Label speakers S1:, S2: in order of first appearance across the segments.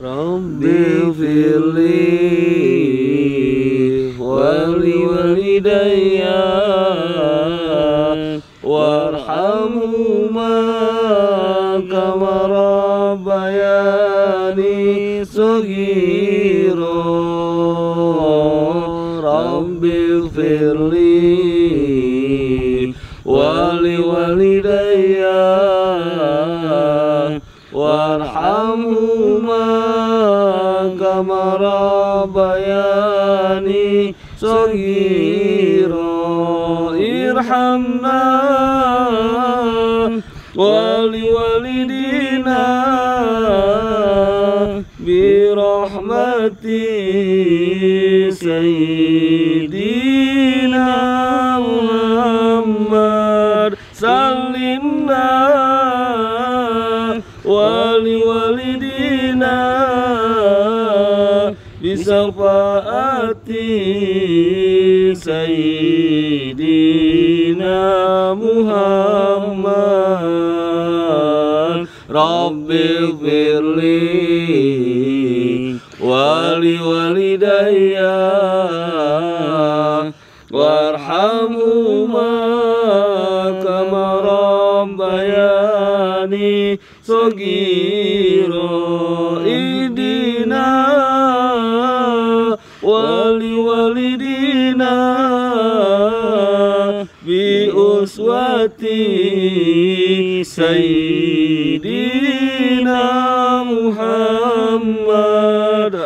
S1: Rabbi firli wali walidayya warhamhuma kama rabbayani shaghira. Rabbi firli wali walidayya warhamhuma kama rabbayani shaghira. Irhamna wali walidina bi rahmati sayyidina Muhammad sallimna wali walidina bisafaati sayyidina Muhammad. Rabbi firli wali walidayya warhamhuma kama rabbayani shaghira. Idina wali walidina bi uswati sayyidina Muhammad.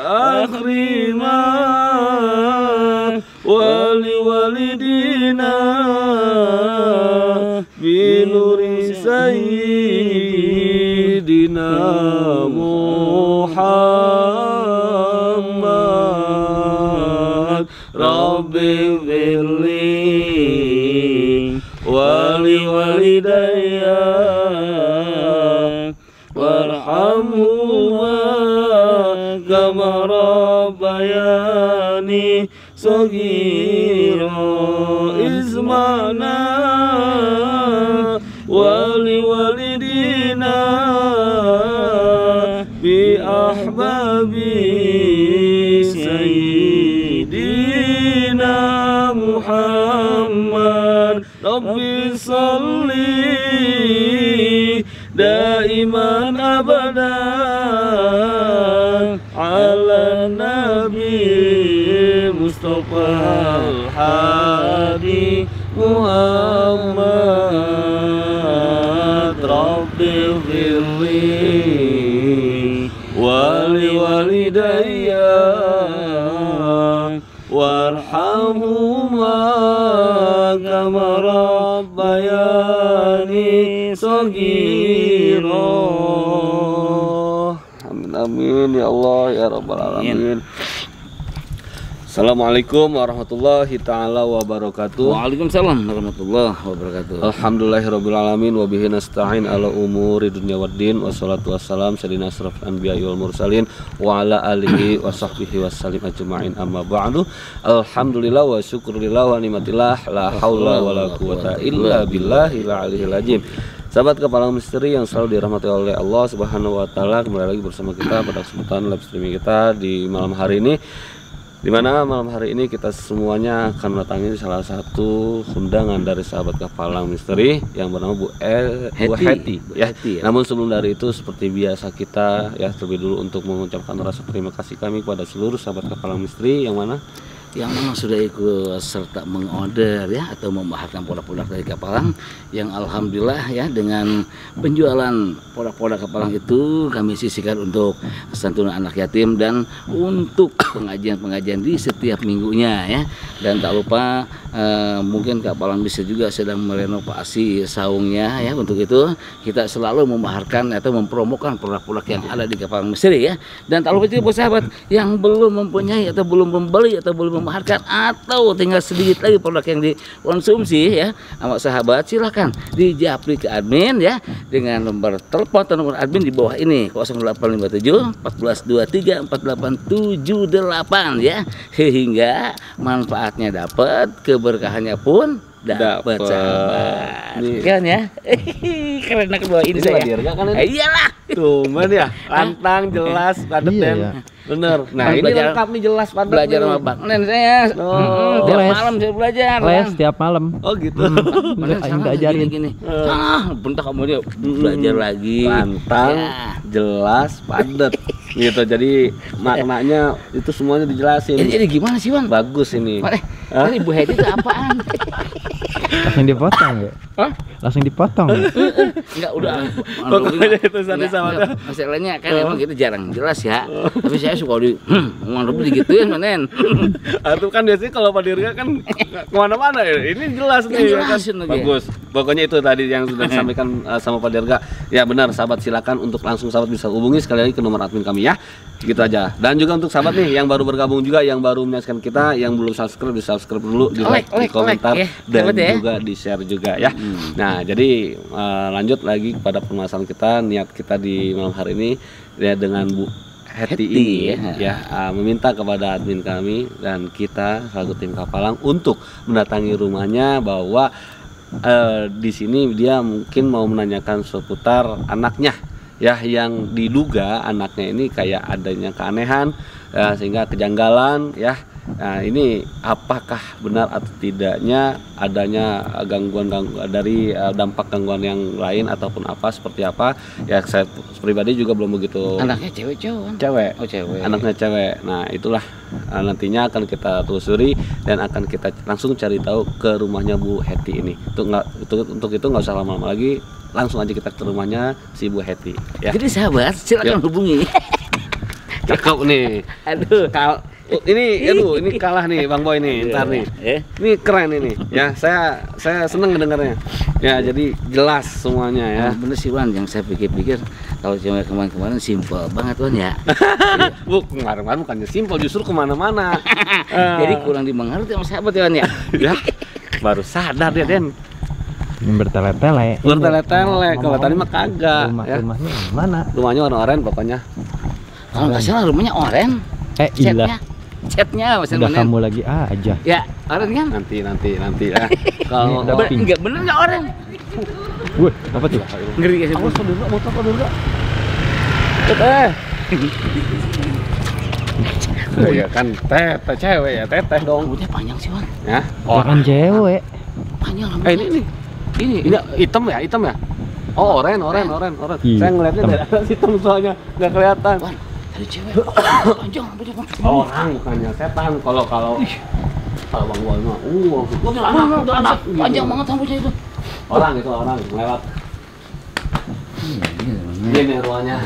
S1: Akhrima wali walidina bi nuri sayyidina Muhammad. Rabbi firli wali walidayya warhamhuma kama rabbayani shaghira. Izmana wali walidina bi ahbabi sayyidina Muhammad. Rabbi salli daiman abadan ala nabi Mustafa al-Hadi Muhammad. Rabbi firli wali walidayya warhamhuma kama rabbayani shaghira. Amin amin ya Allah ya rabbal alamin. Assalamualaikum warahmatullahi ta'ala wabarakatuh.
S2: Waalaikumsalam warahmatullahi wabarakatuh.
S1: Alhamdulillahirabbil alamin wa bihi nasta'in ala umuri dunya waddin. Wassalatu wassalam sayyidina asrafil anbiya'i wal mursalin wa ala alihi wa sahbihi wasallim ajma'in, amma ba'du. Alhamdulillah wa syukurillah wa nikmatillah, la haula wa la quwata illa billahil aliyil azim. Sahabat Kepala Misteri yang selalu dirahmati oleh Allah Subhanahu wa taala, kembali lagi bersama kita pada kesempatan live streaming kita di malam hari ini, dimana malam hari ini kita semuanya akan mendatangi salah satu undangan dari sahabat Kepala Misteri yang bernama Bu Hetty ya. Namun sebelum dari itu, seperti biasa kita ya terlebih dulu untuk mengucapkan rasa terima kasih kami kepada seluruh sahabat Kepala Misteri yang mana
S2: sudah ikut serta mengorder ya atau membaharkan produk-produk dari Kepalang, yang alhamdulillah ya dengan penjualan produk-produk Kepalang itu kami sisihkan untuk santunan anak yatim dan untuk pengajian-pengajian di setiap minggunya ya. Dan tak lupa mungkin Kepalang bisa juga sedang merenovasi saungnya ya. Untuk itu kita selalu membaharkan atau mempromokan produk-produk yang ada di Kepalang Misteri ya. Dan tak lupa juga sahabat yang belum mempunyai atau belum membeli atau belum memaharkan atau tinggal sedikit lagi produk yang dikonsumsi ya, sama sahabat silahkan dijapri ke admin ya dengan nomor telepon atau nomor admin di bawah ini 0857 1423 4878 ya, sehingga manfaatnya dapat, keberkahannya pun dapat sahabat.
S1: Nih.
S2: Keren ya. Keren aku bawain
S1: Ini
S2: saya.
S1: Padirga kan ini?
S2: Iyalah.
S1: Tuh, ya, lantang, jelas, padat
S3: Iya,
S1: Den.
S3: ya.
S1: Bener. Nah,
S2: Kan
S1: ini
S2: belajar-
S1: lengkap nih jelas padat.
S2: Belajar
S1: nih.
S2: sama Bang Nen saya.
S1: Oh,
S2: Tiap
S3: les.
S2: malam saya belajar.
S3: Les
S2: Bang.
S3: tiap malam.
S1: Oh gitu.
S2: Mana
S3: Aing diajarin.
S2: gini. Bentar kamu dia belajar lagi.
S1: Lantang,
S2: Ya.
S1: jelas, padat. Gitu. Jadi maknanya itu semuanya dijelasin.
S2: Jadi gimana sih Bang?
S1: Bagus ini.
S2: Mana?
S1: Hah?
S2: Ini Bu Hedi itu apaan?
S3: Langsung dipotong ya?
S2: Hah?
S3: Langsung dipotong ya?
S2: Enggak udah.
S1: Pokoknya itu tadi sama dia.
S2: Masalahnya kan emang gitu jarang jelas ya. Tapi saya suka ngomong lebih digituin Manen.
S1: Itu kan biasanya kalau Padirga kan kemana-mana ya. Ini jelas nih. Ya kan?
S2: Jelasin lagi.
S1: Bagus. Pokoknya itu tadi yang sudah disampaikan sama Padirga. Ya benar, sahabat silakan untuk langsung sahabat bisa hubungi sekali lagi ke nomor admin kami ya. Gitu aja. Dan juga untuk sahabat nih yang baru bergabung juga, yang baru menyaksikan kita, yang belum subscribe di subscribe dulu, di like, di komentar,
S2: ya.
S1: dan
S2: Sahabat ya.
S1: juga di share juga ya. Nah jadi lanjut lagi kepada permasalahan kita, niat kita di malam hari ini ya dengan Bu Heti ini ya, meminta kepada admin kami dan kita selaku tim Kapalang untuk mendatangi rumahnya, bahwa di sini dia mungkin mau menanyakan seputar anaknya ya, yang diduga anaknya ini kayak adanya keanehan sehingga kejanggalan ya. Nah, ini apakah benar atau tidaknya adanya gangguan dari dampak gangguan yang lain ataupun apa, seperti apa ya, saya pribadi juga belum begitu.
S2: Anaknya cewek cowok.
S1: Cewek.
S2: Oh cewek.
S1: Anaknya cewek. Nah itulah nantinya akan kita telusuri dan akan kita langsung cari tahu ke rumahnya Bu Heti ini. Untuk itu nggak usah lama-lama lagi, langsung aja kita ke rumahnya si Bu Heti ya.
S2: Jadi sahabat silakan
S1: Yuk.
S2: hubungi.
S1: Cakep nih.
S2: Aduh.
S1: Ini kalah nih Bang Boy nih, ntar nih. Ini keren ini ya, saya seneng ngedengarnya. Ya jadi jelas semuanya ya.
S2: Bener sih Wan, yang saya pikir-pikir kalau cewek kemarin-kemarin simpel banget Wan ya.
S1: Bu, kemarin bukannya simpel, justru kemana-mana.
S2: Jadi kurang dimengerti sama sahabat ya Wan ya.
S1: Ya, baru sadar dia Den.
S3: Bertele-tele.
S1: Bertele-tele, kalau tadi mah kagak ya.
S3: Rumahnya mana?
S1: Rumahnya warna-oranye pokoknya.
S2: Kalau nggak salah rumahnya oren.
S3: Iya.
S2: Chatnya
S3: Udah kamu lagi aja.
S2: Ya, oren kan?
S1: Nanti ya. Kalau
S3: Udah pink.
S2: Enggak bener nggak oren?
S3: Wih, apa tuh?
S2: Ngeri ya.
S1: Awas dulu, motor dulu. Oh ya kan, teteh cewek ya, teteh dong.
S2: Rambutnya panjang sih Wan.
S1: Ya.
S3: Jangan cewek.
S2: Panjang rambutnya.
S1: Ini hitam ya? Oh, oren.
S3: Iya,
S1: Saya ngeliatnya
S3: hitam.
S1: dari atas hitam soalnya, nggak kelihatan.
S2: Wan, tadi cewek. Panjang rambutnya Wan.
S1: Orang bukannya setan. Kalau Bang Boy mah,
S2: Anak, panjang banget rambutnya itu.
S1: orang lewat. Ini ruangnya.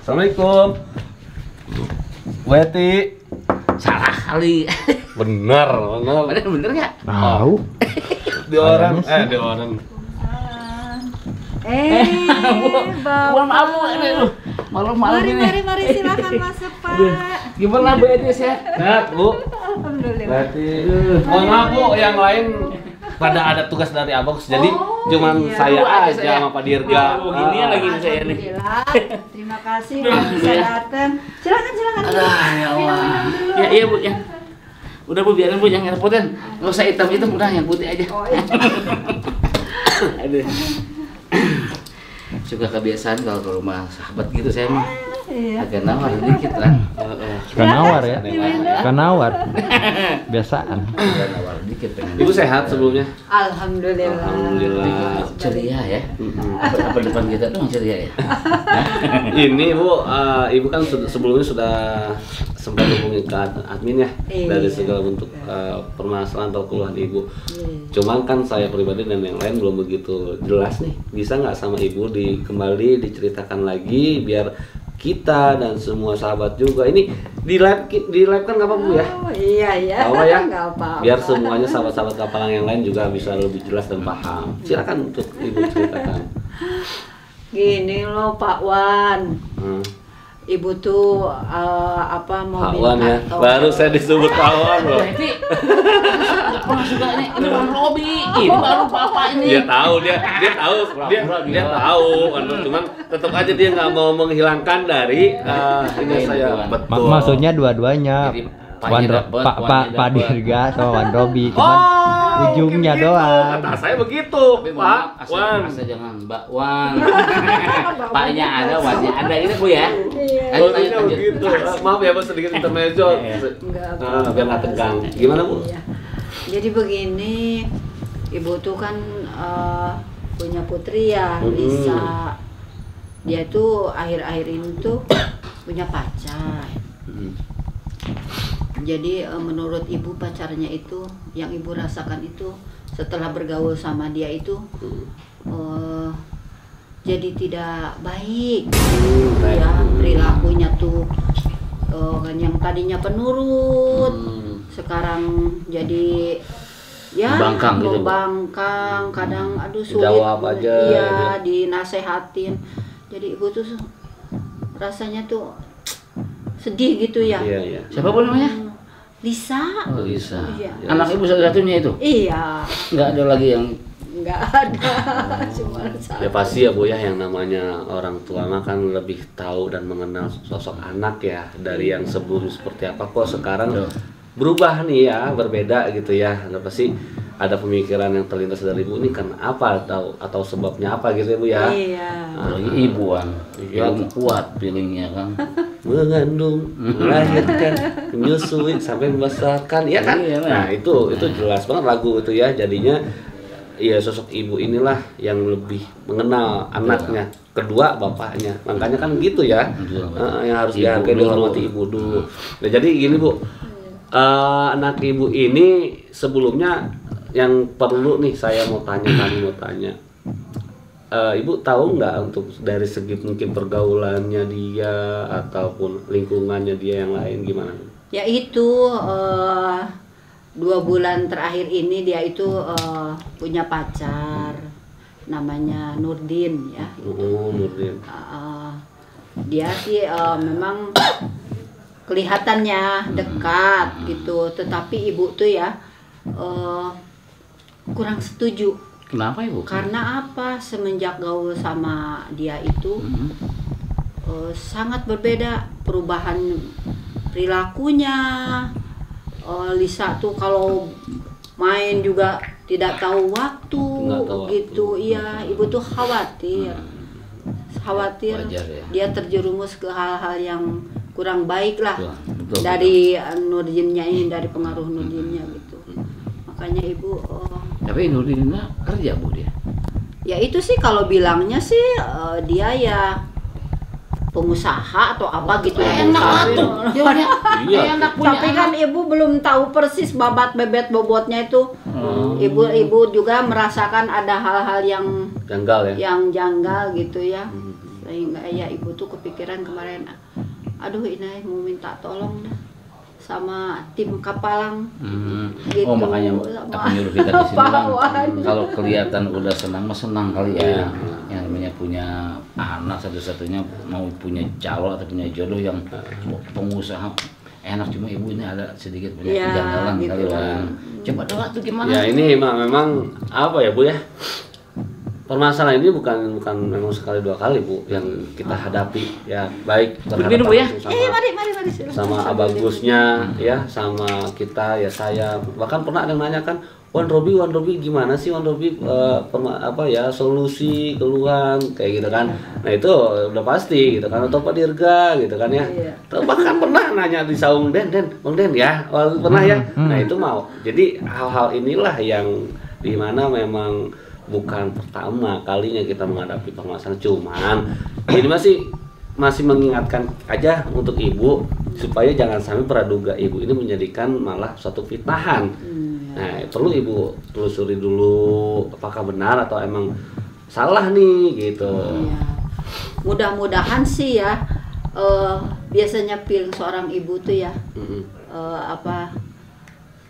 S1: Assalamualaikum. Weti.
S2: Salah kali.
S1: Bener.
S2: Bener nggak?
S3: Tahu.
S1: Di orang.
S2: Bukan malu ini lu. Malu-malu ini.
S4: Mari silakan masuk Pak.
S2: Gimana Bu Edi sehat?
S1: Sehat, Bu.
S4: Alhamdulillah.
S1: Berarti mohon maaf Bu, yang lain pada ada tugas dari Abang, jadi cuman
S4: iya.
S1: saya
S2: Aja
S1: aja
S2: saya.
S1: sama Pak Dirga.
S2: Beginian lagi nih saya nih.
S4: Alhamdulillah. Terima kasih bisa datang. Silakan.
S2: Aduh, ya Allah. Ya iya Bu ya. Udah Bu, biarin Bu, jangan repotin. Nggak usah hitam-hitam, udah yang putih aja.
S4: Oh, iya.
S2: Aduh. Suka kebiasaan kalau ke rumah sahabat gitu saya mah.
S4: Iya.
S2: Agak nawar dikit lah.
S3: Suka nawar ya.
S4: Gimana?
S3: Suka nawar. Biasaan.
S2: Agak nawar dikit pengen.
S1: Ibu sehat sebelumnya?
S4: Alhamdulillah.
S1: Alhamdulillah.
S2: Ceria ya. Apa depan kita tuh ceria ya.
S1: Ini Bu, Ibu kan sebelumnya sudah sempat hubungi ke admin ya,
S4: Iya.
S1: dari segala bentuk permasalahan atau keluhan Ibu.
S4: Iya.
S1: Cuman kan saya pribadi dan yang lain belum begitu jelas nih. Bisa nggak sama Ibu kembali diceritakan lagi biar kita dan semua sahabat juga ini di live kan nggak apa-apa Bu ya?
S4: Oh, iya.
S1: Nggak apa ya?
S4: Nggak apa-apa.
S1: Biar semuanya sahabat-sahabat Kapalang yang lain juga bisa lebih jelas dan paham. Silakan untuk Ibu ceritakan.
S4: Gini loh Pak Wan.
S1: Hmm.
S4: Ibu tuh mau
S1: Kawan ya,
S4: tolong.
S1: baru saya disebut kawan loh.
S2: Berarti pernah suka ini Bang Robi, ini baru Papa ini.
S1: Dia tahu dia tahu dia tahu, cuman tetap aja dia nggak mau menghilangkan dari ini saya betul.
S3: Maksudnya dua-duanya Pak Dirga sama Wan Robi, cuman ujungnya
S1: gitu.
S3: doang.
S1: Kata saya begitu, Pak Wan.
S2: Asal jangan Mbak Wan. Paknya ada, Wannya ada gitu Bu ya.
S1: Oh, begitu. Maaf ya Bu, sedikit intermezzo. Biar nggak tegang. Gimana Bu?
S4: Iya. Jadi begini, ibu tuh kan punya putri ya, Lisa. Dia tuh akhir-akhir ini tuh punya pacar. Jadi menurut ibu pacarnya itu, yang ibu rasakan itu setelah bergaul sama dia itu jadi tidak baik, ya perilakunya tuh kan yang tadinya penurut, sekarang jadi ya
S2: Bangkang gitu, Bu.
S4: bangkang, kadang aduh sulit,
S1: Jawab aja,
S4: iya
S1: ya.
S4: dinasehatin. Jadi ibu tuh rasanya tuh sedih gitu ya.
S1: Iya.
S2: Siapa Bu namanya?
S4: Lisa.
S2: Oh, Lisa.
S4: Iya.
S2: Anak ibu satu-satunya itu?
S4: Iya,
S2: Nggak ada lagi yang
S4: nggak ada, cuma
S1: Ya
S4: satu.
S1: pasti ya Bu ya, yang namanya orang tua mah kan lebih tahu dan mengenal sosok anak ya dari yang sebelum seperti apa, kok sekarang berubah nih ya, berbeda gitu ya. Ada pasti ada pemikiran yang terlintas dari Ibu ini kan apa atau sebabnya apa gitu ya Bu ya.
S4: Iya.
S2: apalagi ibuan yang kuat feelingnya kan.
S1: Mengandung, melahirkan, menyusui sampai membesarkan ya kan.
S2: Iya,
S1: Nah, itu jelas banget lagu itu ya. Jadinya ya sosok ibu inilah yang lebih mengenal anaknya, kedua bapaknya. Makanya kan gitu ya. Yang harus
S2: Ibu
S1: dihargai,
S2: dulu.
S1: dihormati ibu dulu. Nah, jadi gini Bu, anak ibu ini sebelumnya yang perlu nih saya mau tanya. Ibu tahu nggak untuk dari segi mungkin pergaulannya dia ataupun lingkungannya dia yang lain gimana?
S4: Ya itu 2 bulan terakhir ini dia itu punya pacar, namanya Nurdin ya.
S1: Nurdin.
S4: Dia sih memang kelihatannya dekat gitu, tetapi ibu tuh ya kurang setuju.
S2: Kenapa Ibu?
S4: Karena apa? Semenjak gaul sama dia itu sangat berbeda perubahan perilakunya. Lisa tuh kalau main juga tidak tahu waktu,
S1: Nggak tahu
S4: gitu.
S1: waktu.
S4: Iya, ibu tuh khawatir
S2: Wajar ya.
S4: dia terjerumus ke hal-hal yang kurang baik lah.
S2: Betul.
S4: Dari Nurdinnya ini, dari pengaruh Nurdinnya gitu. Makanya ibu
S2: Tapi Nurdinnya kerja Bu dia.
S4: ya itu sih kalau bilangnya sih dia ya pengusaha atau apa gitu ya.
S2: Enak tuh.
S1: Iya.
S2: Enak punya
S4: Tapi kan ibu belum tahu persis babat bebet bobotnya itu. Ibu juga merasakan ada hal-hal yang
S1: Janggal ya.
S4: janggal gitu ya. Sehingga ya ibu tuh kepikiran kemarin, aduh ini mau minta tolong dah sama tim Kapalang. Gitu.
S2: Oh makanya
S4: Sama
S2: aku nyuruh kita di sini Bang.
S4: Pahlawan.
S2: Kalau kelihatan udah senang mah senang kali ya.
S1: Iya.
S2: Yang namanya punya anak satu-satunya, mau punya calon atau punya jodoh yang pengusaha enak, cuma ibu ini ada sedikit punya
S4: Iya,
S2: kejanggalan
S4: gitu.
S2: kali Bang. Coba doa tuh gimana?
S1: Ya ini memang apa ya Bu ya? Permasalahan ini bukan memang sekali 2 kali Bu yang kita hadapi ya, baik
S2: Minum, Bu, ya?
S1: langsung
S4: Mari silakan.
S1: sama Abagusnya ya, sama kita ya, saya bahkan pernah ada yang nanya kan, Wan Robi gimana sih Wan Robi solusi keluhan kayak gitu kan. Nah itu udah pasti gitu kan, atau Pak Dirga gitu kan ya.
S4: Iya.
S1: Atau bahkan pernah nanya di saung Bang Den ya, pernah ya. Nah itu mau. Jadi hal-hal inilah yang dimana memang bukan pertama kalinya kita menghadapi permasalahan, cuman ini masih mengingatkan aja untuk ibu supaya jangan sampai praduga ibu ini menjadikan malah suatu fitnahan. Nah, perlu ibu telusuri dulu apakah benar atau emang salah nih gitu.
S4: Iya. Mudah-mudahan sih ya biasanya feeling seorang ibu tuh ya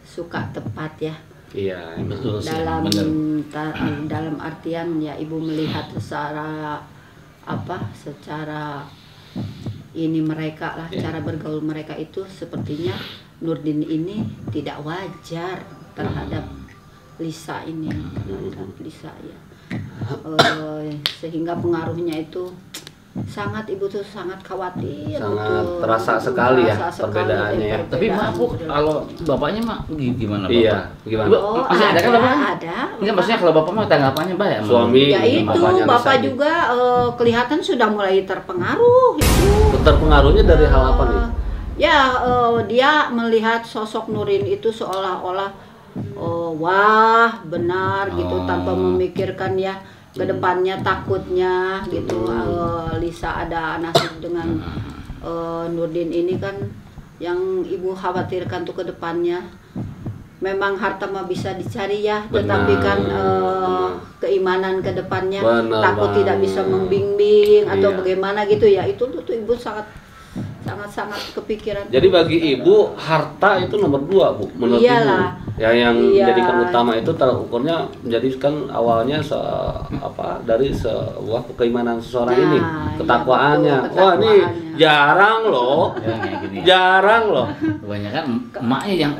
S4: suka tepat ya.
S1: Iya,
S2: Betul sih.
S4: Dalam
S2: Bener.
S4: dalam artian ya ibu melihat secara ini mereka lah, cara bergaul mereka itu sepertinya Nurdin ini tidak wajar terhadap Lisa ini, terhadap Lisa ya. Sehingga pengaruhnya itu sangat ibu tuh sangat khawatir,
S1: Sangat
S4: betul.
S1: terasa sekali ya
S4: Terasa sekali
S1: perbedaannya ya.
S2: Tapi mak bu, kalau bapaknya mak gimana bapak?
S1: Iya, gimana?
S2: Oh, masih ada kan bapaknya?
S4: Ada.
S2: Enggak, maksudnya kalau bapak mah tanggapannya baik sama
S1: Suami
S4: Ya itu
S1: bapaknya
S4: bapak
S1: Lisa.
S4: juga kelihatan sudah mulai terpengaruh itu.
S1: Terpengaruhnya dari hal apa nih?
S4: Ya dia melihat sosok Nurin itu seolah-olah wah benar gitu tanpa memikirkan ya kedepannya takutnya gitu. Lisa ada nasib dengan Nurdin ini kan yang ibu khawatirkan tuh kedepannya. Memang harta mah bisa dicari ya, tetapi kan keimanan kedepannya takut tidak bisa membimbing atau bagaimana gitu ya. Itu tuh ibu sangat kepikiran.
S1: Jadi bagi ibu harta itu nomor 2 bu menurut
S4: Iyalah.
S1: ibu. Ya yang
S4: Iya.
S1: menjadikan utama itu terukurnya menjadikan awalnya dari sebuah keimanan seseorang
S4: Nah,
S1: ini,
S4: iya,
S1: ketakwaannya.
S4: betul,
S1: Wah ini
S4: ketakwaannya.
S1: jarang loh,
S2: ya, kayak gini.
S1: jarang loh.
S2: Kebanyakan emaknya yang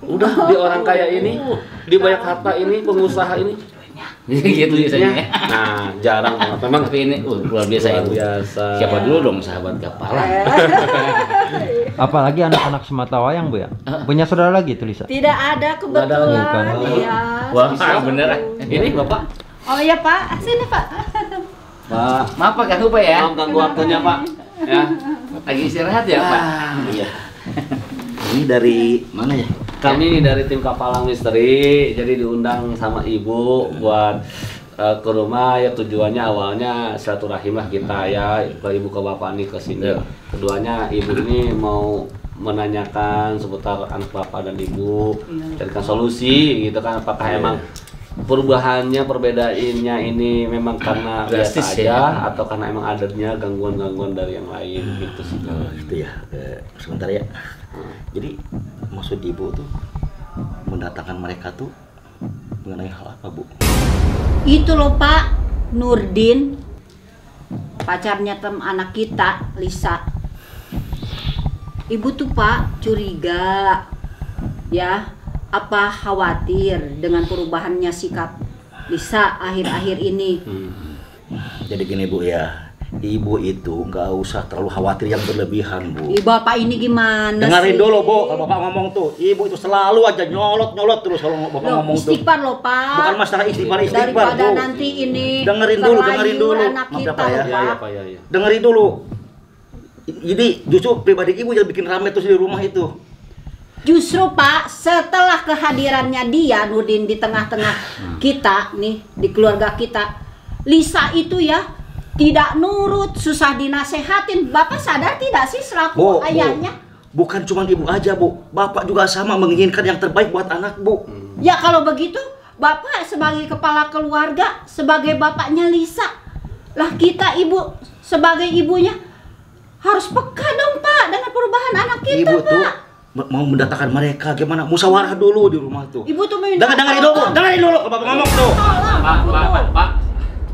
S1: Udah di orang kaya ini, di banyak harta ini, pengusaha ini.
S2: gitu biasanya. Ya.
S1: Nah jarang banget. Memang
S2: Tapi ini luar biasa
S1: luar
S2: ibu.
S1: biasa.
S2: Siapa dulu dong sahabat Gapalang?
S3: Apalagi anak-anak Sematawayang bu ya. Punya saudara lagi tuh Lisa.
S4: Tidak ada
S1: Nggak ada lagi,
S4: kebetulan.
S3: kan?
S4: Iya.
S2: Wah,
S4: susah.
S2: bener.
S1: Ini bapak,
S4: Oh iya Pak, sini Pak.
S1: Pak.
S2: Maaf Pak, ganggu Pak ya.
S1: Maaf ganggu waktunya pak. Ya.
S2: Lagi istirahat ya Pak.
S5: Iya. Ini dari mana ya?
S1: Kami dari tim Kapalang Misteri, jadi diundang sama ibu buat ke rumah ya, tujuannya awalnya silaturahim lah kita ya, ke ibu ke bapak nih ke sini. Keduanya ibu ini mau menanyakan seputar anak bapak dan ibu, carikan solusi gitu kan, apakah emang perubahannya perbedaannya ini memang karena biasa
S2: Drastis
S1: aja
S2: ya.
S1: atau karena emang adanya gangguan-gangguan dari yang lain gitu sih.
S5: Oh, gitu ya. Sebentar ya. Jadi maksud ibu tuh mendatangkan mereka tuh mengenai hal apa bu?
S4: Itu loh Pak, Nurdin, pacarnya anak kita, Lisa. Ibu tuh Pak curiga, ya, apa khawatir dengan perubahannya sikap Lisa akhir-akhir ini.
S5: Jadi gini bu ya, ibu itu nggak usah terlalu khawatir yang berlebihan bu.
S4: Bapak ini gimana
S5: Dengerin
S4: sih?
S5: dulu bu, kalau bapak ngomong tuh, ibu itu selalu aja nyolot terus kalau bapak
S4: Loh,
S5: ngomong tuh.
S4: istighfar loh Pak.
S5: Bukan masalah istighfar
S4: Daripada
S5: bu.
S4: nanti ini
S5: Dengerin dulu,
S4: terlanjur anak
S5: Maaf ya,
S4: kita
S5: Pak ya.
S4: loh
S1: Iya, iya
S4: Pak.
S1: pak ya. Ya.
S5: Dengerin dulu. Jadi justru pribadi ibu yang bikin rame terus di rumah itu.
S4: Justru Pak, setelah kehadirannya dia Nurdin di tengah-tengah kita nih, di keluarga kita, Lisa itu ya tidak nurut, susah dinasehatin. Bapak sadar tidak sih selaku ayahnya?
S5: Bukan cuma ibu aja bu, bapak juga sama menginginkan yang terbaik buat anak bu.
S4: Ya kalau begitu, Bapak sebagai kepala keluarga, sebagai bapaknya Lisa, lah kita ibu sebagai ibunya harus peka dong Pak dengan perubahan anak kita
S5: Ibu tuh
S4: Pak.
S5: mau mendatangkan mereka gimana? Musyawarah dulu di rumah tuh.
S4: Ibu tuh minta
S5: Dengerin dulu, dengerin dulu kalau bapak ngomong tuh.
S2: Pak.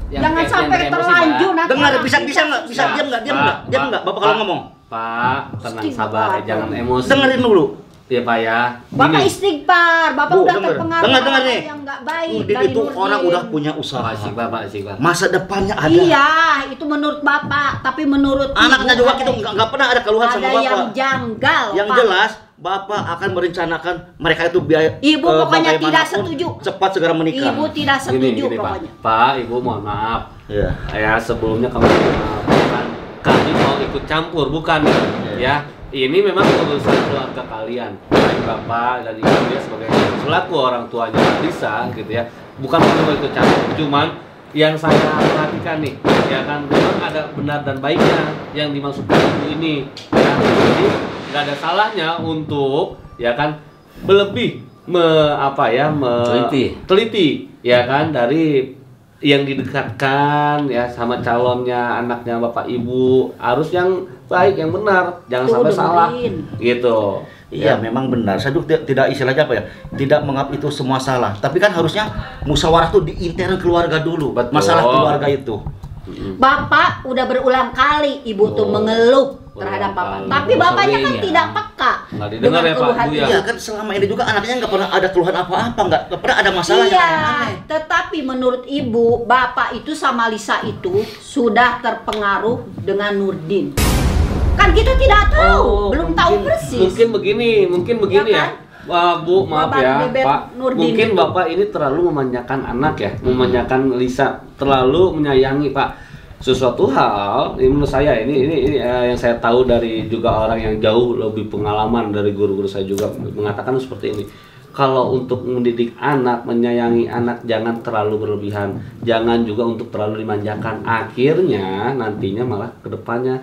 S4: Jangan sampai terlanjur nanti.
S5: Dengar,
S4: anak
S5: bisa
S4: kita
S5: nggak? Bisa
S1: Pak,
S5: diam
S1: Pak,
S5: nggak? Bapak kalau ngomong.
S1: Pak, tenang
S4: Istighfar,
S1: sabar,
S4: Pak.
S1: jangan emosi.
S5: Dengerin dulu.
S1: Iya Pak ya.
S4: Bapak
S1: Gini,
S4: istighfar, Bapak
S5: Bu,
S4: udah
S5: denger.
S4: terpengaruh
S5: Dengar
S4: hal
S5: nih.
S4: yang nggak baik
S5: Nurdin
S4: dari
S5: itu
S4: Nurdin.
S5: orang udah punya usaha.
S1: Pak istighfar.
S5: Masa depannya ada.
S4: Iya, itu menurut Bapak, tapi menurut
S5: Anaknya
S4: Ibu
S5: juga
S4: ada-
S5: gitu nggak pernah ada keluhan sama
S4: ada
S5: bapak.
S4: yang janggal,
S5: Yang
S4: Pak.
S5: jelas bapak akan merencanakan mereka itu biaya.
S4: Ibu pokoknya tidak
S5: bagaimanapun
S4: setuju.
S5: Cepat segera menikah.
S4: Ibu tidak setuju
S1: Gini Pak.
S4: pokoknya.
S1: Pak, Ibu mohon maaf.
S5: Iya.
S1: Ya sebelumnya kami mohon maaf. Bukan kami mau ikut campur, bukan ya. Ini memang urusan keluarga kalian. Baik Bapak dan Ibu ya sebagai selaku orang tuanya Lisa gitu ya. Bukan kami mau ikut campur, cuman yang saya perhatikan nih, ya kan memang ada benar dan baiknya yang dimaksudkan Ibu ini. Ya, jadi nggak ada salahnya untuk ya kan lebih teliti ya kan dari yang didekatkan ya sama calonnya anaknya Bapak Ibu, harus yang baik yang benar, jangan
S4: Tuh,
S1: sampai salah
S4: dengerin.
S1: gitu.
S5: Iya, memang benar. Saya juga tidak istilahnya apa ya? Tidak menganggap itu semua salah. Tapi kan harusnya musyawarah tuh di intern keluarga dulu.
S1: Betul.
S5: Masalah keluarga itu.
S4: Bapak udah berulang kali Ibu tuh mengeluh terhadap Bapak.
S1: kali.
S4: Tapi bapaknya kan
S2: Sering, ya.
S4: tidak peka. peka
S1: Nggak didengar ya, Pak,
S4: keluhan
S1: Bu, ya?
S4: ibu.
S5: Iya kan selama ini juga anaknya nggak pernah ada keluhan apa-apa, nggak pernah ada masalah yang
S4: Iya,
S5: aneh-aneh.
S4: tetapi menurut ibu, bapak itu sama Lisa itu sudah terpengaruh dengan Nurdin. Kan kita tidak tahu, belum tahu persis.
S1: Mungkin begini
S4: Ya
S1: ya.
S4: kan?
S1: Wah, Bu, maaf
S4: Bapak
S1: ya,
S4: Bebet
S1: Pak.
S4: Nurdin
S1: Mungkin
S4: itu.
S1: Bapak ini terlalu memanjakan anak ya, memanjakan Lisa, terlalu menyayangi, Pak. Sesuatu hal, ini menurut saya ini yang saya tahu dari juga orang yang jauh lebih pengalaman dari guru-guru saya juga mengatakan seperti ini. Kalau untuk mendidik anak, menyayangi anak jangan terlalu berlebihan, jangan juga untuk terlalu dimanjakan. Akhirnya nantinya malah kedepannya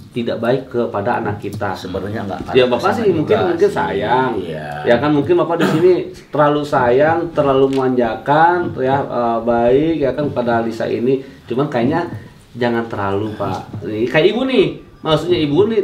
S1: tidak baik kepada anak kita.
S5: Sebenarnya nggak.
S1: Ya Bapak sih mungkin
S5: sih.
S1: sayang,
S5: Iya.
S1: ya kan mungkin Bapak di sini terlalu sayang, terlalu memanjakan, ya baik ya kan pada Lisa ini. Cuman kayaknya jangan terlalu Pak. Nih, kayak ibu nih, maksudnya ibu nih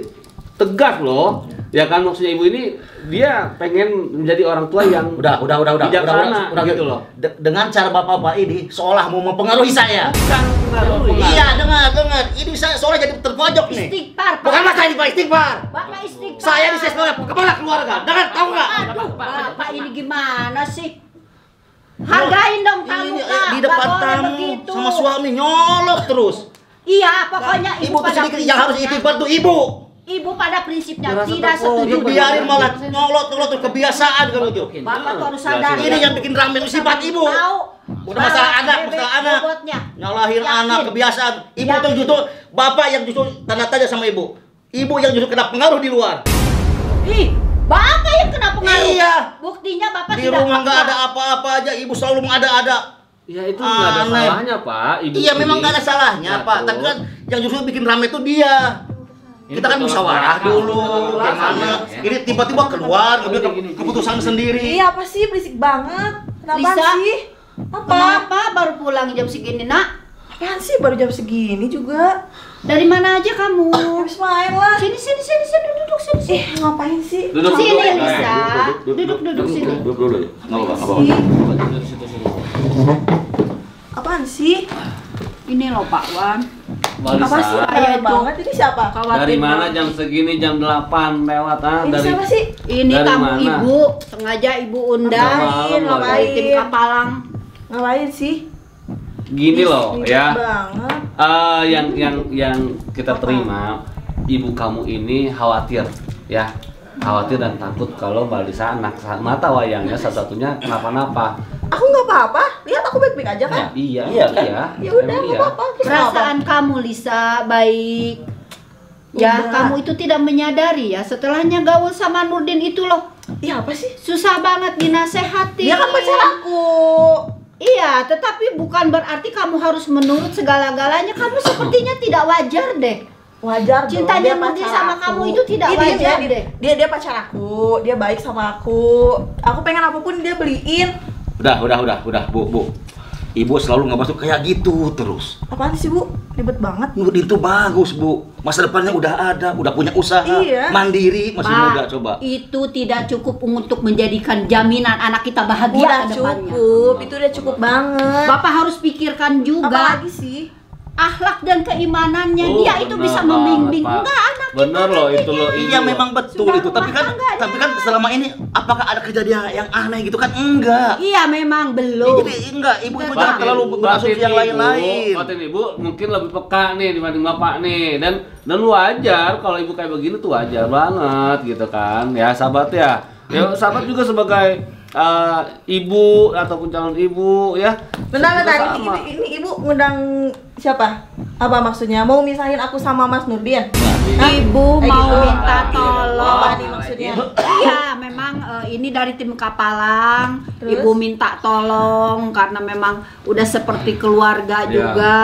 S1: tegas loh, ya kan maksudnya ibu ini dia pengen menjadi orang tua yang
S5: Udah,
S1: bijaksana gitu loh.
S5: Dengan cara bapak-bapak ini seolah mau mempengaruhi saya.
S1: Bukan mempengaruhi.
S5: Iya, dengar. Ini saya seolah jadi terpojok nih.
S4: Istighfar, Pak.
S5: Bukan masalah Pak istighfar.
S4: Bapak istighfar.
S5: Saya di sekolah kepala keluarga. Dengar, tahu nggak?
S4: Aduh, Bapak ini gimana sih? Hargain dong tamu,
S5: Ini
S4: Kak.
S5: di depan
S4: Nggak boleh
S5: tamu
S4: begitu.
S5: sama suami nyolot terus.
S4: Iya, pokoknya
S5: Ibu tuh
S4: pada
S5: sedikit yang harus
S4: prinsipnya-
S5: istighfar tuh ibu.
S4: Ibu pada prinsipnya
S1: Merasa
S4: tidak
S1: terpojok.
S4: setuju.
S5: Biarin malah nyolot tuh kebiasaan kamu tuh.
S4: Bapak tuh harus sadar.
S5: Ini yang bikin rame itu sifat ibu.
S4: Tahu.
S5: Udah masalah anak,
S4: Bebek
S5: masalah anak.
S4: bobotnya.
S5: Nyalahin
S4: Yakin.
S5: anak kebiasaan. Ibu
S4: Yakin.
S5: tuh justru bapak yang justru tanda tanya sama ibu. Ibu yang justru kena pengaruh di luar.
S4: Ih, Bapak yang kena pengaruh.
S5: Iya.
S4: Buktinya Bapak
S5: Di
S4: tidak
S5: rumah nggak
S4: peka.
S5: ada apa-apa aja, ibu selalu mengada-ada.
S1: Ya itu nggak ada
S5: Aneh.
S1: salahnya Pak. Ibu
S5: Iya
S1: ini.
S5: memang nggak ada salahnya
S1: Nah,
S5: Pak,
S1: tuh.
S5: tapi kan yang justru bikin rame itu dia. Kita kan musyawarah dulu, gimana? Ini tiba-tiba keluar, ngambil keputusan sendiri.
S6: Iya apa sih berisik banget? Kenapa
S4: Lisa?
S6: sih? Apa?
S4: Kenapa baru pulang jam segini, Nak?
S6: Apaan sih baru jam segini juga?
S4: Dari mana aja kamu?
S6: Habis main lah.
S4: Sini, duduk sini.
S6: Ngapain sih?
S1: Duduk
S4: Sini,
S1: dulu.
S4: Lisa.
S1: Duduk
S4: Sini.
S1: Duduk dulu. Nggak apa-apa.
S6: Sih.
S1: Duduk situ sini.
S6: Apaan sih?
S4: Ini loh Pak Wan.
S1: Mbak
S6: Apa sih?
S1: Lisa,
S4: Saya
S6: Rewel
S4: itu.
S6: banget ini siapa?
S4: Khawatir
S1: dari mana
S4: banget.
S1: jam segini jam 8 lewat
S6: Ini
S1: dari
S6: siapa sih?
S4: Ini
S1: Dari
S4: tamu
S1: mana?
S4: ibu, sengaja ibu undang
S1: Malam,
S4: dari
S6: ngapain?
S4: tim Kapalang.
S6: Ngapain sih?
S1: gini loh
S6: Ribet
S1: ya.
S6: banget.
S1: Yang kita terima ibu kamu ini khawatir ya, khawatir dan takut kalau Mbak Lisa anak mata wayangnya satu-satunya kenapa-napa.
S6: Aku nggak apa-apa. Lihat aku baik-baik aja kan?
S1: Iya,
S5: Iya, kan?
S6: Ya udah,
S1: emang
S6: nggak
S1: iya.
S6: apa-apa. Terus
S4: Perasaan kamu Lisa baik. Ya,
S6: Udah.
S4: kamu itu tidak menyadari ya setelahnya gaul sama Nurdin itu loh.
S6: apa? Iya apa sih?
S4: Susah banget dinasehati.
S6: Dia kan pacar aku.
S4: Iya, tetapi bukan berarti kamu harus menurut segala-galanya. Kamu sepertinya tidak wajar deh.
S6: Wajar dong,
S4: Cintanya
S6: dia
S4: Nurdin
S6: pacar
S4: sama
S6: aku.
S4: kamu itu tidak
S6: Dia-
S4: wajar
S6: dia,
S4: deh.
S6: Dia pacar aku, dia baik sama aku. Aku pengen apapun dia beliin.
S5: Udah, Bu. Ibu selalu ngebahas tuh kayak gitu terus.
S6: Apaan sih Bu? Ribet banget.
S5: Nurdin tuh bagus, Bu. Masa depannya udah ada, udah punya usaha,
S6: Iya.
S5: mandiri, masih
S4: Pak,
S5: muda coba.
S4: itu tidak cukup untuk menjadikan jaminan anak kita bahagia
S6: Udah
S4: ke depannya.
S6: cukup, itu udah cukup banget.
S4: Bapak harus pikirkan juga
S6: Apalagi sih?
S4: akhlak dan keimanannya.
S1: Oh,
S4: Dia itu
S1: bener
S4: bisa
S1: banget,
S4: membimbing.
S1: Pak.
S4: Enggak, anak
S1: Bener loh itu loh.
S5: Iya memang betul
S4: Sudah
S5: itu, tapi kan
S4: rumah tangganya.
S5: selama ini apakah ada kejadian yang aneh gitu kan? Enggak.
S4: Iya memang
S5: Ya,
S4: belum.
S5: jadi enggak, ibu itu
S4: Batin-
S5: jangan terlalu berasumsi yang lain-lain.
S1: Batin ibu mungkin lebih peka nih dibanding bapak nih, dan wajar kalau ibu kayak begini tuh wajar banget gitu kan ya sahabat ya. Ya sahabat juga sebagai ibu ataupun calon ibu ya.
S6: Bentar,
S1: juga
S6: ini,
S1: sama.
S6: ini ibu ngundang siapa? Apa maksudnya? Mau misahin aku sama Mas Nurdin?
S4: Ibu
S6: Eh,
S4: mau
S6: gitu.
S4: minta
S6: Apa
S4: tolong.
S6: nih maksudnya?
S4: Iya, memang ini dari tim Kapalang.
S6: Terus?
S4: Ibu minta tolong karena memang udah seperti keluarga
S1: Ya.
S4: juga.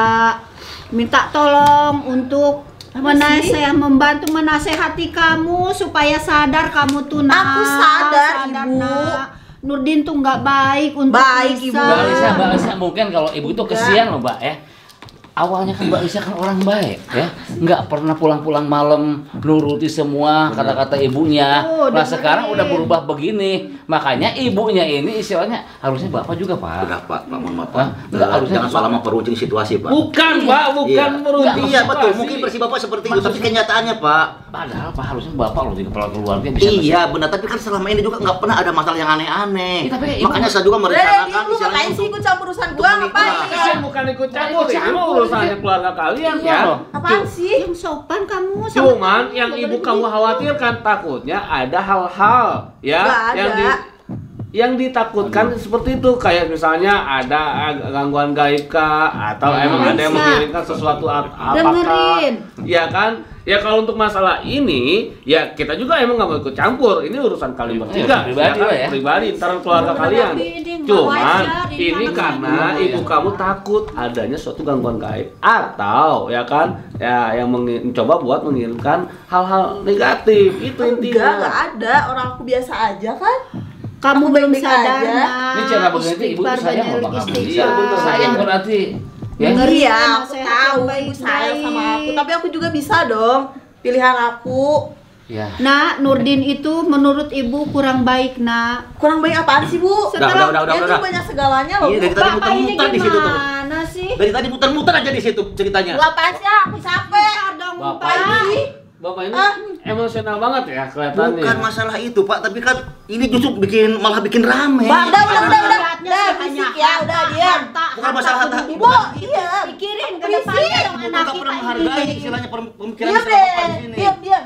S4: Minta tolong untuk
S6: Apa sih?
S4: membantu menasehati kamu supaya sadar kamu tuh
S6: Aku sadar, Ibu.
S4: Nak. Nurdin tuh nggak baik untuk
S6: Baik,
S4: Lisa.
S6: Ibu.
S2: Mbak Lisa, mungkin kalau ibu itu kesian loh Mbak ya. awalnya kan Mbak Lisa kan orang baik ya, nggak pernah pulang-pulang malam nuruti semua kata-kata ibunya. Nah sekarang udah berubah begini, makanya ibunya ini istilahnya harusnya Bapak juga Pak.
S5: Udah Pak, mohon maaf Pak.
S2: Enggak, harusnya
S5: Jangan salah memperuncing situasi Pak.
S1: Bukan Pak, bukan meruncing.
S5: Iya betul, mungkin versi Bapak seperti itu, tapi kenyataannya Pak.
S2: Padahal Pak harusnya Bapak loh di kepala keluarga bisa.
S5: Iya benar, tapi kan selama ini juga nggak pernah ada masalah yang aneh-aneh.
S2: Iya, tapi ibu-
S5: Makanya saya juga
S6: Dia
S5: merencanakan
S6: lu ngapain sih ikut campur urusan gua ngapain?
S1: Saya bukan ikut campur, ini mah urusannya keluarga kalian ya.
S6: Apaan sih?
S4: Yang sopan kamu sama
S1: Cuman yang ibu kamu khawatirkan takutnya ada hal-hal ya
S6: Nggak ada.
S1: yang ditakutkan seperti itu, kayak misalnya ada gangguan gaib kah, atau emang ada yang
S4: Bisa.
S1: mengirimkan sesuatu apakah,
S4: Dengerin.
S1: ya kan? Ya kalau untuk masalah ini, ya kita juga emang nggak mau ikut campur. Ini urusan kalian bertiga,
S2: pribadi
S1: kan?
S2: lah ya.
S1: Pribadi, ntar keluarga kalian.
S4: ini nggak
S1: Cuman
S4: wajar, ini
S1: ini
S4: anak
S1: karena
S2: saya.
S1: ibu kamu takut adanya suatu gangguan gaib, atau ya kan, ya yang mencoba buat mengirimkan hal-hal negatif. Itu
S6: Enggak
S1: intinya.
S6: ada. Orang aku biasa aja kan.
S4: kamu
S6: Aku
S4: belum
S6: baik-baik
S4: sadar
S6: aja.
S4: Nak.
S2: Ini cara berarti ibu tuh sayang sama kamu.
S1: Iya, betul.
S2: Sayang berarti. Ya.
S4: Dengerin
S6: Iya, aku
S4: nasihat
S6: tahu
S4: yang
S6: ibu
S4: baik-baik.
S6: sayang sama aku, tapi aku juga bisa dong. Pilihan aku.
S2: Ya.
S4: Nak, Nurdin itu menurut ibu kurang baik, Nak.
S6: Kurang baik apaan sih, Bu?
S5: Udah,
S6: Dia tuh
S5: udah.
S6: banyak segalanya loh,
S5: Iya,
S6: Bu.
S5: dari tadi
S4: Bapak ini
S5: muter-muter di situ tuh.
S4: gimana sih?
S5: Dari tadi muter-muter aja di situ ceritanya.
S6: Lu apaan sih? Aku capek.
S4: Bentar dong,
S1: Bapak
S4: Pak.
S1: ini, Bapak ini emosional banget ya kelihatannya.
S5: Bukan masalah itu Pak, tapi kan ini justru malah bikin rame.
S6: Udah,
S4: Lihatnya
S6: udah,
S4: sih
S6: berisik
S4: hanya
S6: ya, udah diam.
S5: Bukan masalah harta.
S6: Ibu, iya.
S4: Pikirin ke
S6: Berisik.
S4: depannya dong
S5: Ibu
S4: anak
S5: nggak
S4: kita
S5: pernah menghargai
S4: ini.
S5: istilahnya pemikiran
S6: Diam
S5: istri Bapak di
S6: deh.
S5: sini.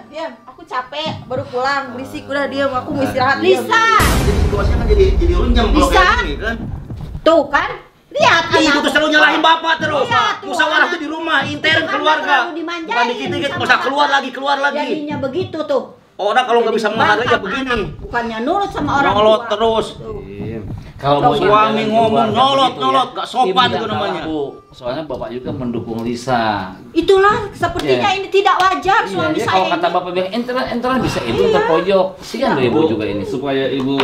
S6: Diam. Aku capek, baru pulang. Berisik, udah diam. Aku mau istirahat. diam.
S4: Lisa,
S5: Jadi situasinya kan jadi runyam kalau
S4: Bisa.
S5: kayak gini kan.
S4: tuh kan? Lihat
S5: Ibu
S4: anak.
S5: tuh selalu nyalahin Bapak terus.
S4: Iya, tuh,
S5: Musyawarah
S4: anak.
S5: tuh di rumah, intern
S4: Itu
S5: keluarga.
S4: terlalu dimanjain
S5: Bukan dikit-dikit,
S4: sama
S5: masa keluar
S4: Bapak.
S5: lagi.
S4: Jadinya begitu tuh.
S5: Orang kalau nggak
S4: Jadi
S5: bisa menghargai ya
S4: bantah
S5: begini.
S4: anak. Bukannya nurut sama orang
S5: Nyolot
S4: tua.
S5: terus.
S2: Kalau
S5: Suami
S2: jalan
S5: ngomong,
S2: keluarga
S5: nyolot,
S2: begitu
S5: nyolot, nggak sopan
S2: Ibu
S5: itu
S2: yang
S5: namanya.
S2: kalah, Bu. Soalnya Bapak juga mendukung Lisa.
S4: Itulah sepertinya
S2: Iya.
S4: ini tidak wajar
S2: Iya,
S4: suami
S2: dia
S4: saya
S2: kalau
S4: ini.
S2: kata Bapak bilang enteran bisa ibu terpojok. Sian loh ibu juga ini.
S1: Supaya ibu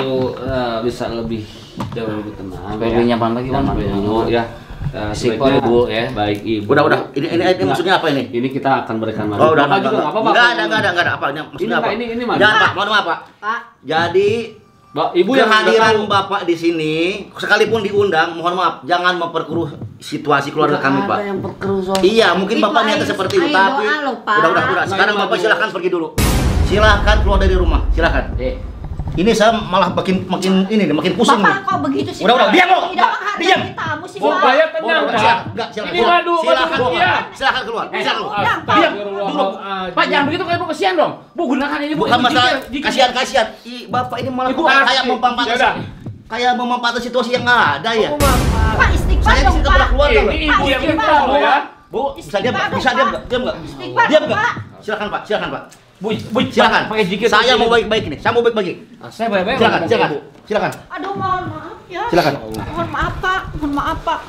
S1: bisa lebih jauh lebih tenang.
S2: Supaya lebih nyaman lagi, Bang.
S1: Nyaman
S2: Supaya
S1: dulu
S2: nyaman.
S1: ya.
S2: Istighfar,
S1: Sebaiknya
S2: Ibu, ya.
S1: Baik ibu.
S5: Udah. Ini maksudnya apa ini?
S1: Ini kita akan berikan
S5: Oh, udah,
S1: Bapak juga nggak apa-apa.
S5: Enggak ada apa. Ini maksudnya apa?
S1: Ini mah.
S5: Jangan Pak, mohon maaf Pak.
S4: Pak,
S5: Jadi
S1: Ibu yang udah
S5: kehadiran
S1: tahu.
S5: Bapak di sini, sekalipun diundang, mohon maaf, jangan memperkeruh situasi keluarga kami, Pak.
S1: Ada yang perkeruh soal.
S5: Iya, mungkin
S4: Itu
S5: Bapak niatnya
S4: air-
S5: seperti itu,
S4: air
S5: tapi
S4: doa loh, Pak.
S5: udah. Sekarang
S1: Air
S5: Bapak
S1: doa.
S5: silahkan pergi dulu. Silahkan keluar dari rumah, silahkan. Ini saya malah makin pusing
S4: Bapak
S5: nih.
S4: kok begitu sih?
S5: Udah,
S4: Pak?
S5: diam lo.
S4: Tidak menghargai
S5: Diam.
S4: tamu sih,
S1: Bu,
S4: Pak.
S1: bayar tenang,
S5: Boleh,
S1: Pak.
S5: Enggak, silahkan
S1: Ini
S5: keluar.
S1: madu,
S5: Silahkan
S1: madu,
S5: keluar.
S1: iya.
S5: Silahkan keluar. Bisa keluar.
S4: Diam, Pak.
S5: Diam dulu.
S2: Pak jangan begitu kayak ibu kesian dong. Bu gunakan ini Bu.
S5: Bukan
S2: Ibu
S5: masalah
S2: jikir.
S5: kasihan. Bapak ini malah
S1: Ibu,
S5: kayak
S1: ya udah.
S5: memanfaatkan situasi yang nggak ada ya.
S4: Pak, istighfar
S5: Saya di
S4: dong,
S5: sini
S4: Pak.
S5: pernah keluar
S1: Ini
S5: loh.
S1: ibu yang
S4: Istighfar
S1: minta loh
S4: dong,
S1: ya.
S5: Bu, bisa diam nggak? Bisa diam nggak? Diam nggak?
S4: Istighfar
S5: Diam
S4: dong,
S5: nggak?
S4: Pak.
S5: Silakan Pak.
S2: Bu,
S5: Silakan.
S2: pakai jikir.
S5: Saya mau baik-baik ini. Saya mau baik-baik.
S2: Saya baik-baik.
S5: Silakan.
S4: Aduh, mohon maaf ya.
S5: Silakan.
S4: Mohon maaf, Pak.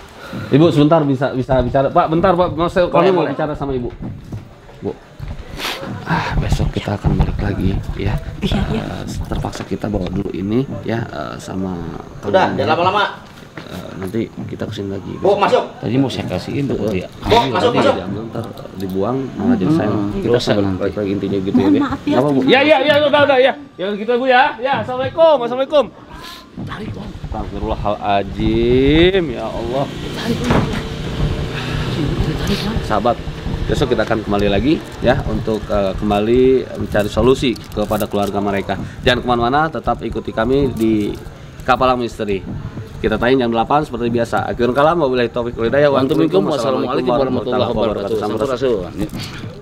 S1: Ibu sebentar bisa bicara. Pak, bentar Pak. Kami mau
S5: Boleh.
S1: bicara sama Ibu. Bu. Besok kita akan balik lagi ya. Terpaksa kita bawa dulu ini ya sama
S5: Udah, jangan lama-lama.
S1: nanti kita kesini lagi.
S5: Bu, masuk.
S2: Tadi mau saya kasihin tuh dia.
S5: Bu, masuk.
S1: Diambil, ntar dibuang malah jadi sayang. Kita
S2: Dosa
S1: akan
S2: nanti.
S1: balik lagi intinya gitu ya.
S4: Mohon
S1: Dek.
S4: maaf ya.
S1: Apa, Bu? Ya, udah ya. Ya gitu Bu ya. Ya, assalamualaikum. Astagfirullahaladzim, ya Allah. Sahabat, besok kita akan kembali lagi ya untuk kembali mencari solusi kepada keluarga mereka. Jangan kemana-mana, tetap ikuti kami di Kapalang Misteri. Kita tayang jam 8 seperti biasa. Akhirul kalam, wabillahi taufiq wal hidayah. Wa antum minkum. Wassalamualaikum warahmatullahi wabarakatuh.
S2: Sampurasun.